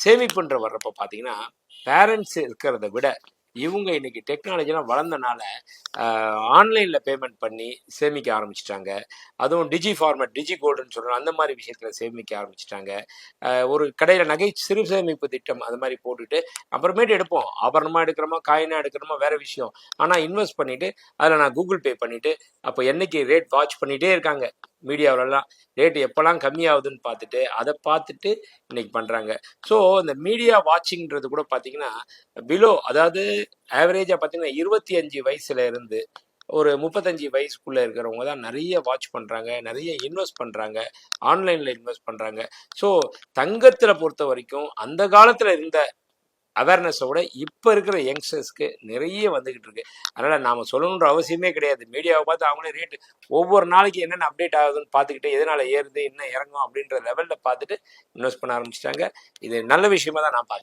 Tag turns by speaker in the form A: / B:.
A: சேமிப்புன்ற வர்றப்ப பார்த்தீங்கன்னா பேரண்ட்ஸ் இருக்கிறத விட இவங்க இன்னைக்கு டெக்னாலஜிலாம் வளர்ந்தனால ஆன்லைனில் பேமெண்ட் பண்ணி சேமிக்க ஆரம்பிச்சிட்டாங்க. அதுவும் டிஜி ஃபார்மேட் டிஜி கோல்டுன்னு சொல்கிறோம் அந்த மாதிரி விஷயத்தில் சேமிக்க ஆரம்பிச்சிட்டாங்க. ஒரு கடையில் நகை சிறு சேமிப்பு திட்டம் அது மாதிரி போட்டுட்டு அப்புறமேட்டு எடுப்போம், ஆபரணமாக எடுக்கிறோமா காயினாக எடுக்கிறோமா வேற விஷயம். ஆனால் இன்வெஸ்ட் பண்ணிட்டு அதில் நான் கூகுள் பே பண்ணிட்டு அப்போ என்னைக்கு ரேட் வாட்ச் பண்ணிகிட்டே இருக்காங்க. மீடியாவிலலாம் ரேட் எப்போல்லாம் கம்மியாகுதுன்னு பார்த்துட்டு அதை பார்த்துட்டு இன்னைக்கு பண்ணுறாங்க. ஸோ இந்த மீடியா வாட்சிங்கிறது கூட பார்த்தீங்கன்னா பிலோ, அதாவது ஆவரேஜாக பார்த்தீங்கன்னா 25 வயசுல இருந்து ஒரு 35 வயசுக்குள்ள இருக்கிறவங்க தான் நிறைய வாட்ச் பண்றாங்க, நிறைய இன்வெஸ்ட் பண்றாங்க, ஆன்லைன்ல இன்வெஸ்ட் பண்றாங்க. ஸோ தங்கத்துல பொறுத்த வரைக்கும் அந்த காலத்துல இருந்த அவேர்னஸோட இப்போ இருக்கிற யங்ஸ்டர்ஸ்க்கு நிறைய வந்துகிட்டு இருக்கு. அதனால நாம சொல்லணுன்ற அவசியமே கிடையாது. மீடியாவை பார்த்து அவங்களே ரேட்டு ஒவ்வொரு நாளைக்கு என்னென்ன அப்டேட் ஆகுதுன்னு பார்த்துக்கிட்டு எதனால ஏறுது என்ன இறங்கும் அப்படின்ற லெவல்ல பார்த்துட்டு இன்வெஸ்ட் பண்ண ஆரம்பிச்சிட்டாங்க. இது நல்ல விஷயமா தான் நான் பார்க்குறேன்.